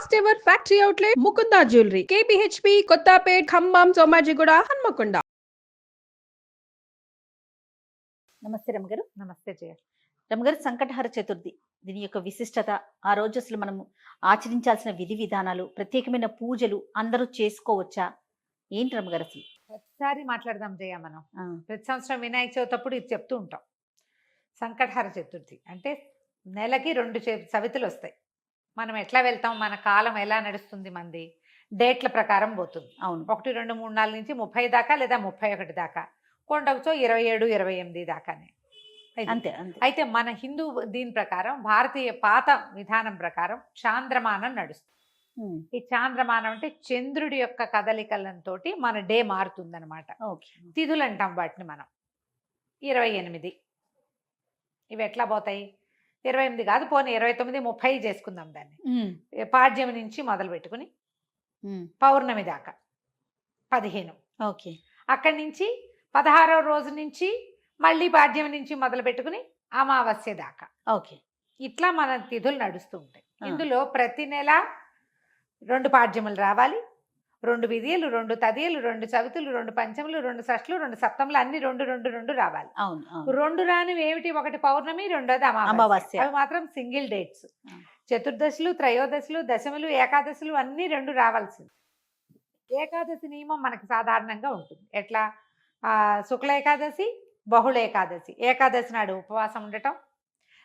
First ever factory outlet Mukunda jewellery KPHB Kothapet Khammam Somajiguda Hanamkonda. నమస్తే రమగారు. నమస్తే జయ. రమగారు, సంకటహర చతుర్థి దీని యొక్క విశిష్టత, ఆ రోజు అసలు మనము ఆచరించాల్సిన విధి విధానాలు, ప్రత్యేకమైన పూజలు అందరూ చేసుకోవచ్చా, ఏంటి రమగారు అసలు? ప్రతిసారి మాట్లాడదాం జయ. మనం ప్రతి సంవత్సరం వినాయక చవితి అప్పుడు ఇది చెప్తూ ఉంటాం. సంకటహర చతుర్థి అంటే నెలకి 2 చవితులు వస్తాయి. మనం ఎట్లా వెళ్తాం, మన కాలం ఎలా నడుస్తుంది, మంది డేట్ల ప్రకారం పోతుంది. అవును, 1, 2, 3, 4 నుంచి 30 దాకా లేదా 31 దాకా, కొండకుతో 27, 28 దాకానే. అంతే అంతే. అయితే మన హిందూ దీని ప్రకారం, భారతీయ పాత విధానం ప్రకారం చాంద్రమానం నడుస్తుంది. ఈ చాంద్రమానం అంటే చంద్రుడి యొక్క కదలికలతో మన డే మారుతుందన్నమాట. తిథులు అంటాం వాటిని మనం. 28 ఇవి ఎట్లా పోతాయి? 28 కాదు, పోనీ 29, 30 చేసుకుందాం దాన్ని. పాడ్యమి నుంచి మొదలు పెట్టుకుని పౌర్ణమి దాకా 15. ఓకే. అక్కడి నుంచి 16వ రోజు నుంచి మళ్ళీ పాడ్యమి నుంచి మొదలు పెట్టుకుని అమావాస్య దాకా. ఓకే. ఇట్లా మన తిథులు నడుస్తూ ఉంటాయి. ఇందులో ప్రతి నెల 2 పాడ్యములు రావాలి, 2 విధియలు, 2 తదియలు, 2 చవితులు, 2 పంచములు, 2 షష్ఠులు, 2 సప్తములు, అన్ని 2 రావాలి. 2 రానివి ఏమిటి? ఒకటి పౌర్ణమి, రెండోది అమావాస్య. అవి మాత్రం సింగిల్ డేట్స్. చతుర్దశులు, త్రయోదశులు, దశములు, ఏకాదశులు అన్ని 2 రావాల్సింది. ఏకాదశి నియమం మనకి సాధారణంగా ఉంటుంది. ఎట్లా? శుక్ల ఏకాదశి, బహుళ ఏకాదశి. ఏకాదశి నాడు ఉపవాసం ఉండటం,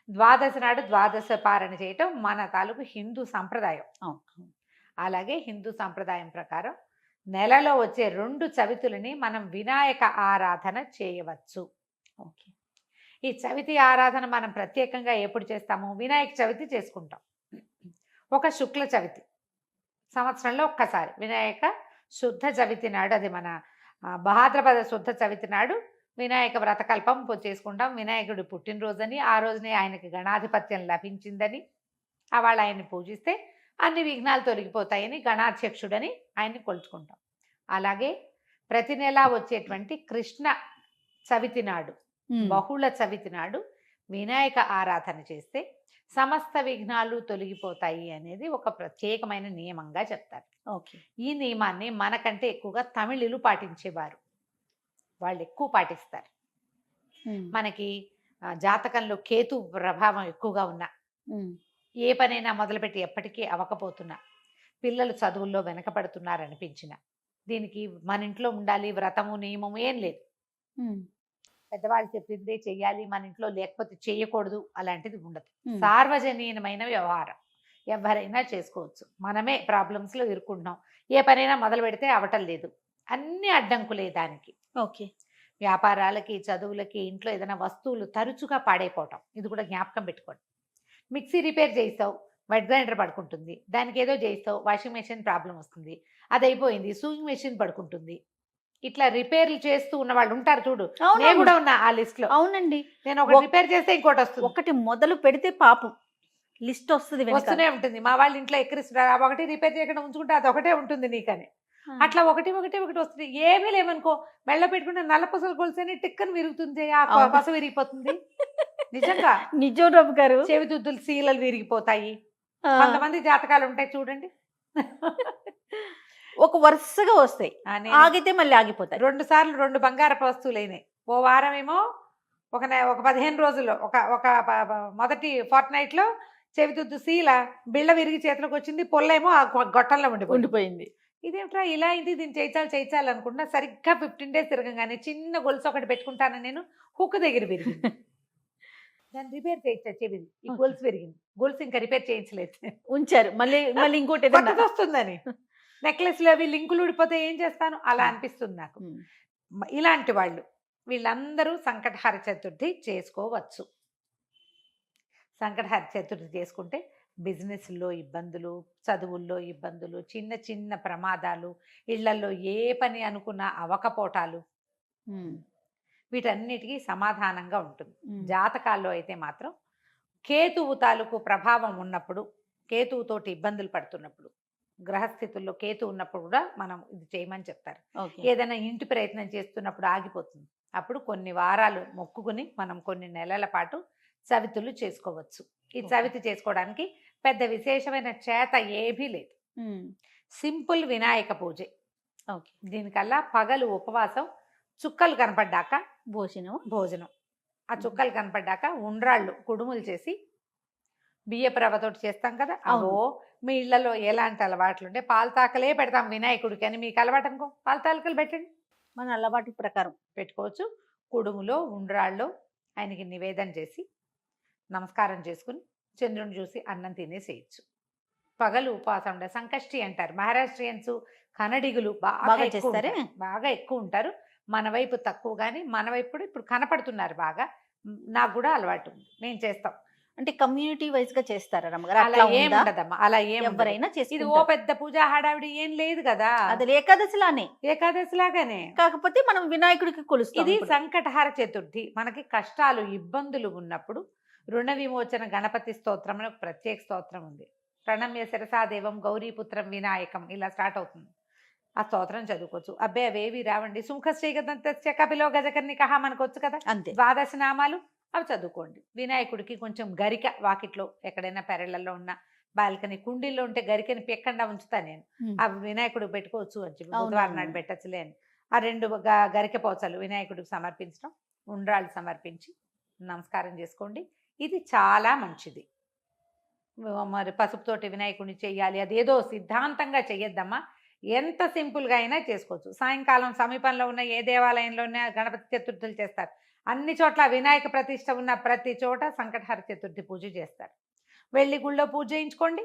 ద్వాదశి నాడు ద్వాదశ పారణ చేయటం మన తాలూకు హిందూ సంప్రదాయం. అలాగే హిందూ సంప్రదాయం ప్రకారం నెలలో వచ్చే 2 చవితులని మనం వినాయక ఆరాధన చేయవచ్చు. ఓకే. ఈ చవితి ఆరాధన మనం ప్రత్యేకంగా ఎప్పుడు చేస్తాము? వినాయక చవితి చేసుకుంటాం. ఒక శుక్ల చవితి సంవత్సరంలో ఒక్కసారి, వినాయక శుద్ధ చవితి నాడు, అది మన భాద్రపద శుద్ధ చవితి నాడు వినాయక వ్రతకల్పం చేసుకుంటాం. వినాయకుడి పుట్టినరోజని, ఆ రోజునే ఆయనకి గణాధిపత్యం లభించిందని, వాళ్ళ ఆయన్ని పూజిస్తే అన్ని విఘ్నాలు తొలగిపోతాయని గణాధ్యక్షుడని ఆయన్ని కొలుచుకుంటాం. అలాగే ప్రతి నెల వచ్చేటువంటి కృష్ణ చవితి నాడు, బహుళ చవితి నాడు వినాయక ఆరాధన చేస్తే సమస్త విఘ్నాలు తొలగిపోతాయి అనేది ఒక ప్రత్యేకమైన నియమంగా చెప్తారు. ఓకే. ఈ నియమాన్ని మనకంటే ఎక్కువగా తమిళులు పాటించేవారు. వాళ్ళు ఎక్కువ పాటిస్తారు. మనకి జాతకంలో కేతు ప్రభావం ఎక్కువగా ఉన్నా, ఏ పనైనా మొదలుపెట్టి ఎప్పటికీ అవ్వకపోతున్నా, పిల్లలు చదువుల్లో వెనకపడుతున్నారనిపించిన, దీనికి మన ఇంట్లో ఉండాలి వ్రతము నియమము ఏం లేదు. పెద్దవాళ్ళు చెప్పిందే చెయ్యాలి, మన ఇంట్లో లేకపోతే చేయకూడదు అలాంటిది ఉండదు. సార్వజనీయమైన వ్యవహారం, ఎవరైనా చేసుకోవచ్చు. మనమే ప్రాబ్లమ్స్లో ఇరుక్కుంటున్నాం. ఏ పనైనా మొదలు పెడితే అవటం లేదు, అన్ని అడ్డంకులే దానికి. ఓకే. వ్యాపారాలకి, చదువులకి, ఇంట్లో ఏదైనా వస్తువులు తరచుగా పాడైపోవటం, ఇది కూడా జ్ఞాపకం పెట్టుకోండి. మిక్సీ రిపేర్ చేయిస్తావు, వెట్ గ్రైండర్ పడుకుంటుంది. దానికి ఏదో చేయిస్తావు, వాషింగ్ మెషిన్ ప్రాబ్లం వస్తుంది, అది అయిపోయింది, సూయింగ్ మెషిన్ పడుకుంటుంది. ఇట్లా రిపేర్లు చేస్తూ ఉన్న వాళ్ళు ఉంటారు చూడు. నేను కూడా ఉన్నా ఆ లిస్ట్ లో. అవునండి. నేను ఒకటి రిపేర్ చేస్తే ఇంకోటి వస్తుంది. ఒకటి మొదలు పెడితే పాపం లిస్ట్ వస్తుంది, వస్తూనే ఉంటుంది. మా వాళ్ళ ఇంట్లో ఎక్కిరిస్తున్నారు, ఒకటి రిపేర్ చేయకుండా ఉంచుకుంటే అది ఒకటే ఉంటుంది నీకని. అట్లా ఒకటి వస్తుంది. ఏమీ లేవనుకో, మెళ్ళ పెట్టుకుంటే నల్ల పసలు కొలిసని టిక్కని విరుగుతుంది, ఆ పస విరిగిపోతుంది. నిజంగా నిజం రవి గారు. చెవిదుద్దులు సీలలు విరిగిపోతాయి. కొంతమంది జాతకాలు ఉంటాయి చూడండి, ఒక వరుసగా వస్తాయి, ఆగితే మళ్ళీ ఆగిపోతాయి. 2 సార్లు 2 బంగారపు వస్తువులు అయినాయి. ఓ వారం ఏమో ఒక 15 రోజుల్లో ఒక మొదటి ఫోర్ట్నైట్ లో చెవిదుద్దు సీల బిళ్ళ విరిగి చేతిలోకి వచ్చింది, పొల్లేమో ఆ గొట్టంలో ఉండిపోయింది. ఇదేమిట్రా ఇలా అయింది, దీన్ని చేయించాలి అనుకుంటున్నా. సరిగ్గా 15 days తిరగంగానే చిన్న గొలుసు ఒకటి పెట్టుకుంటాను నేను, హుక్ దగ్గర విరిగింది. దాన్ని రిపేర్ చేయించా, చెవిది ఈ గొలుసు విరిగింది. గొలుసు ఇంకా రిపేర్ చేయించలేదు, ఉంచారు. మళ్ళీ ఇంకోటి వస్తుందని. నెక్లెస్లు అవి లింకులు ఊడిపోతే ఏం చేస్తాను, అలా అనిపిస్తుంది నాకు. ఇలాంటి వాళ్ళు వీళ్ళందరూ సంకటహర చతుర్థి చేసుకోవచ్చు. సంకటహర చతుర్థి చేసుకుంటే బిజినెస్లో ఇబ్బందులు, చదువుల్లో ఇబ్బందులు, చిన్న చిన్న ప్రమాదాలు, ఇళ్లలో ఏ పని అనుకున్నా అవకపోటాలు, వీటన్నిటికీ సమాధానంగా ఉంటుంది. జాతకాల్లో అయితే మాత్రం కేతువు తాలూకు ప్రభావం ఉన్నప్పుడు, కేతువుతోటి ఇబ్బందులు పడుతున్నప్పుడు, గ్రహస్థితుల్లో కేతు ఉన్నప్పుడు కూడా మనం ఇది చేయమని చెప్తారు. ఏదైనా ఇంటి ప్రయత్నం చేస్తున్నప్పుడు ఆగిపోతుంది, అప్పుడు కొన్ని వారాలు మొక్కుకుని మనం కొన్ని నెలల పాటు చవితులు చేసుకోవచ్చు. ఈ చవితి చేసుకోవడానికి పెద్ద విశేషమైన చేత ఏమీ లేదు. సింపుల్ వినాయక పూజే. ఓకే. దీనికల్లా పగలు ఉపవాసం, చుక్కలు కనపడ్డాక భోజనం. ఆ చుక్కలు కనపడ్డాక ఉండ్రాళ్ళు కుడుములు చేసి బియ్యపు రవ్వతోటి చేస్తాం కదా. అవును. అవో మీ ఇళ్లలో ఎలాంటి అలవాట్లు ఉంటే పాలతాకలే పెడతాం వినాయకుడికి అని మీకు అలవాటు అనుకో, పాలతాకలు పెట్టండి, మన అలవాటు ప్రకారం పెట్టుకోవచ్చు. కుడుములో ఉండ్రాళ్ళు ఆయనకి నివేదన చేసి నమస్కారం చేసుకుని చంద్రుని చూసి అన్నం తినేసేయచ్చు. పగలు ఉపవాసం ఉండే సంకష్టి అంటారు మహారాష్ట్రియన్స్, కన్నడిగులు బాగా బాగా ఎక్కువ చేస్తారే? ఉంటారు. బాగా ఎక్కువ ఉంటారు. మన వైపు తక్కువ, కానీ మన వైపు కూడా ఇప్పుడు కనపడుతున్నారు బాగా. నాకు కూడా అలవాటు ఉంది, మేము చేస్తాం. అంటే కమ్యూనిటీ వైజ్ గా చేస్తారా రమ్మగారు? అలా అట్లా ఏం ఉందా? ఉండదమ్మా, అలా ఏం ఉండదు. ఎవరైనా ఇది ఓ చేసుకుంటారు. పెద్ద పూజా హడావిడి ఏం లేదు కదా. అది ఏకాదశిలానే, ఏకాదశి లాగానే. కాకపోతే మనం వినాయకుడికి కొలుస్తాం ఇది ఇప్పుడు. సంకటహార చతుర్థి. మనకి కష్టాలు ఇబ్బందులు ఉన్నప్పుడు రుణ విమోచన గణపతి స్తోత్రం అని ఒక ప్రత్యేక స్తోత్రం ఉంది. ప్రణమ్య శిరసాదేవం గౌరీపుత్రం వినాయకం ఇలా స్టార్ట్ అవుతుంది. ఆ స్తోత్రం చదువుకోవచ్చు. అబ్బాయి అవేవి రావండి. సుముఖశ్రీగదంత్య కపిలో గజకర్ణికః మనకు వచ్చు కదా, అంతే. ద్వాదశ నామాలు అవి చదువుకోండి. వినాయకుడికి కొంచెం గరిక వాకిట్లో ఎక్కడైనా పెరళ్ళల్లో ఉన్న బాల్కనీ కుండీల్లో ఉంటే గరికని పెక్కకుండా ఉంచుతా నేను. ఆ వినాయకుడికి పెట్టుకోవచ్చు అని చెప్పి బుధవారం నాడు పెట్టచ్చులే అని ఆ 2 గరిక పోచలు వినాయకుడికి సమర్పించడం, ఉండ్రాళ్ళు సమర్పించి నమస్కారం చేసుకోండి. ఇది చాలా మంచిది. మరి పసుపుతోటి వినాయకుడిని చెయ్యాలి అదేదో సిద్ధాంతంగా చెయ్యొద్దమ్మా. ఎంత సింపుల్గా అయినా చేసుకోవచ్చు. సాయంకాలం సమీపంలో ఉన్న ఏ దేవాలయంలోనే గణపతి చతుర్థులు చేస్తారు. అన్ని చోట్ల వినాయక ప్రతిష్ట ఉన్న ప్రతి చోట సంకటహర చతుర్థి పూజ చేస్తారు. వెళ్ళి గుళ్ళో పూజ చేయించుకోండి,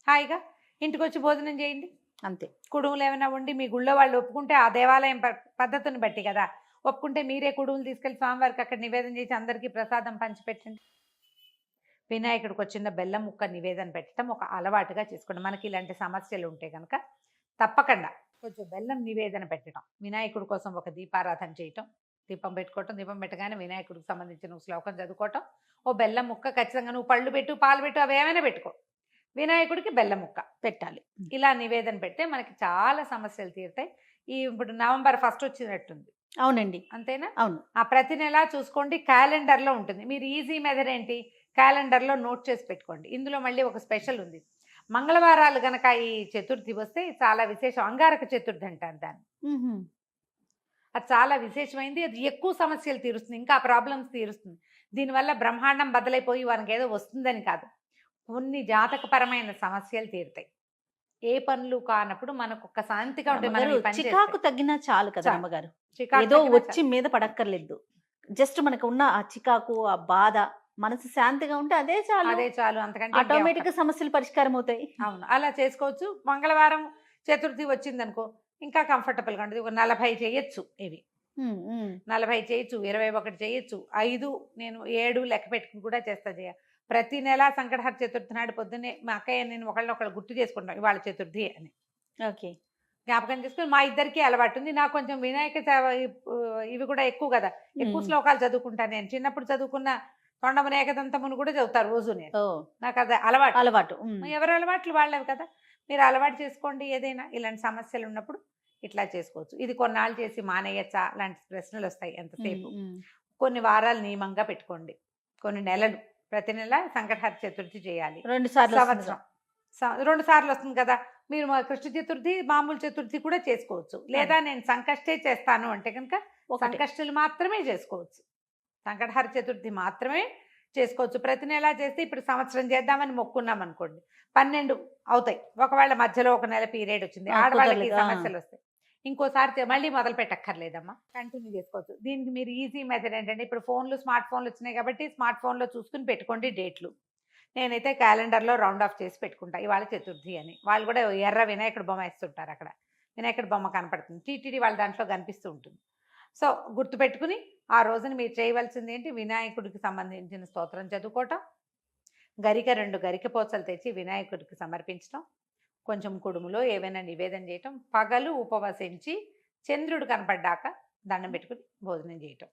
హాయిగా ఇంటికి వచ్చి భోజనం చేయండి. అంతే. కుడుములు ఏమైనా ఉండి మీ గుళ్ళో వాళ్ళు ఒప్పుకుంటే, ఆ దేవాలయం పద్ధతిని బట్టి కదా, ఒప్పుకుంటే మీరే కుడుములు తీసుకెళ్ళి స్వామివారికి అక్కడ నివేదన చేసి అందరికీ ప్రసాదం పంచిపెట్టండి. వినాయకుడికి వచ్చిన బెల్లం ముక్క నివేదన పెట్టడం ఒక అలవాటుగా చేసుకోండి. మనకి ఇలాంటి సమస్యలు ఉంటే కనుక తప్పకుండా కొంచెం బెల్లం నివేదన పెట్టడం, వినాయకుడి కోసం ఒక దీపారాధన చేయటం, దీపం పెట్టుకోవటం, దీపం పెట్టగానే వినాయకుడికి సంబంధించిన శ్లోకం చదువుకోవటం, ఓ బెల్లం ముక్క ఖచ్చితంగా నువ్వు పళ్ళు పెట్టు, పాలు పెట్టు, అవి ఏమైనా పెట్టుకో, వినాయకుడికి బెల్లం ముక్క పెట్టాలి. ఇలా నివేదన పెడితే మనకి చాలా సమస్యలు తీరుతాయి. ఇప్పుడు నవంబర్ 1 వచ్చినట్టుంది. అవునండి. అంతేనా? అవును. ఆ ప్రతి నెల చూసుకోండి, క్యాలెండర్లో ఉంటుంది. మీరు ఈజీ మెథడ్ ఏంటి, క్యాలెండర్లో నోట్ చేసి పెట్టుకోండి. ఇందులో మళ్ళీ ఒక స్పెషల్ ఉంది. మంగళవారాలు గనక ఈ చతుర్థి వస్తే చాలా విశేషం. అంగారక చతుర్థి అంటారు దాన్ని. అది చాలా విశేషమైంది. అది ఎక్కువ సమస్యలు తీరుస్తుంది, ఇంకా ప్రాబ్లమ్స్ తీరుస్తుంది. దీనివల్ల బ్రహ్మాండం బదలైపోయి వానికి ఏదో వస్తుందని కాదు, కొన్ని జాతకపరమైన సమస్యలు తీరుతాయి. ఏ పనులు కానప్పుడు మనకు ఒక శాంతిగా ఉంటుంది. మనం ఈ పని చికాకు చేస్తే. తగ్గినా చాలు కదా చాలు. అమ్మగారు. చికాకు ఏదో తగ్గినా వచ్చి మీద పడక్కర్లేదు. జస్ట్ మనకు ఉన్న ఆ చికాకు, ఆ బాధ, మనసు శాంతిగా ఉంటే అదే చాలు. అదే చాలు, అంతకంటే ఇంకేం ఆటోమేటిక్ గా అక్కర్లేదు. సమస్యలు పరిష్కారం అవుతాయి. అవును, అలా చేసుకోవచ్చు. మంగళవారం చతుర్థి వచ్చిందనుకో ఇంకా కంఫర్టబుల్గా ఉంటుంది. ఒక 40 చేయొచ్చు. ఇవి 40 చేయొచ్చు, 21 చేయొచ్చు, 5 నేను 7 లెక్క పెట్టుకుని కూడా చేస్తా. ప్రతి నెల సంకటహర చతుర్థి నాడు పొద్దున్నే మా అక్కయ్య నేను ఒకళ్ళు గుర్తు చేసుకుంటాం ఇవాళ చతుర్థి అని. ఓకే. జ్ఞాపకం చేసుకుని మా ఇద్దరికి అలవాటు ఉంది. నాకు కొంచెం వినాయక ఇవి కూడా ఎక్కువ కదా, ఎక్కువ శ్లోకాలు చదువుకుంటాను నేను. చిన్నప్పుడు చదువుకున్న తొండమున ఏకదంతమును కూడా చదువుతారు రోజు నేను. నాకు అది అలవాటు. ఎవరి అలవాట్లు వాళ్ళవి కదా. మీరు అలవాటు చేసుకోండి. ఏదైనా ఇలాంటి సమస్యలు ఉన్నప్పుడు ఇట్లా చేసుకోవచ్చు. ఇది కొన్నాళ్ళు చేసి మానేయచ్చా లాంటి ప్రశ్నలు వస్తాయి ఎంతసేపు. కొన్ని వారాలు నియమంగా పెట్టుకోండి, కొన్ని నెలలు, ప్రతి నెల సంకటహర చతుర్థి చేయాలి. 2 సార్లు సంవత్సరం 2 సార్లు వస్తుంది కదా. మీరు కృష్ణ చతుర్థి మామూలు చతుర్థి కూడా చేసుకోవచ్చు. లేదా నేను సంకష్టే చేస్తాను అంటే కనుక సంకష్టులు మాత్రమే చేసుకోవచ్చు, సంకటహర చతుర్థి మాత్రమే చేసుకోవచ్చు. ప్రతి నెల చేస్తే ఇప్పుడు సంవత్సరం చేద్దామని మొక్కున్నాం అనుకోండి, 12 అవుతాయి. ఒకవేళ మధ్యలో ఒక నెల పీరియడ్ వచ్చింది, ఆడవాళ్ళకి సమస్యలు వస్తాయి, ఇంకోసారి మళ్ళీ మొదలు పెట్టక్కర్లేదమ్మా, కంటిన్యూ చేసుకోవచ్చు. దీనికి మీరు ఈజీ మెథడ్ ఏంటంటే, ఇప్పుడు స్మార్ట్ ఫోన్లు వచ్చినాయి కాబట్టి స్మార్ట్ ఫోన్లో చూసుకుని పెట్టుకోండి డేట్లు. నేనైతే క్యాలెండర్లో రౌండ్ ఆఫ్ చేసి పెట్టుకుంటా ఇవాళ చతుర్థి అని. వాళ్ళు కూడా ఎర్ర వినాయకుడు బొమ్మ వేస్తుంటారు, అక్కడ వినాయకుడు బొమ్మ కనపడుతుంది, టీటీడీ వాళ్ళ దాంట్లో కనిపిస్తూ ఉంటుంది. సో గుర్తుపెట్టుకుని ఆ రోజున మీరు చేయవలసింది ఏంటి, వినాయకుడికి సంబంధించిన స్తోత్రం చదువుకోవటం, 2 గరిక పోచలు తెచ్చి వినాయకుడికి సమర్పించడం, కొంచెం కుడుములో ఏవైనా నివేదన చేయటం, పగలు ఉపవసించి చంద్రుడు కనపడ్డాక దండం పెట్టుకుని భోజనం చేయటం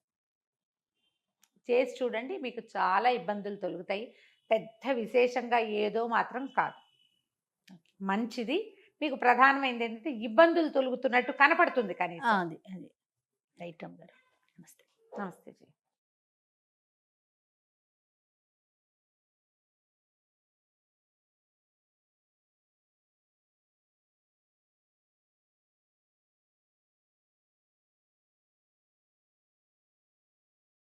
చేసి చూడండి. మీకు చాలా ఇబ్బందులు తొలుగుతాయి. పెద్ద విశేషంగా ఏదో మాత్రం కాదు, మంచిది. మీకు ప్రధానమైనది ఏంటంటే ఇబ్బందులు తొలుగుతున్నట్టు కనపడుతుంది. కానీ అది రైట్ అమ్మగారు. నమస్తే. నమస్తే జీ.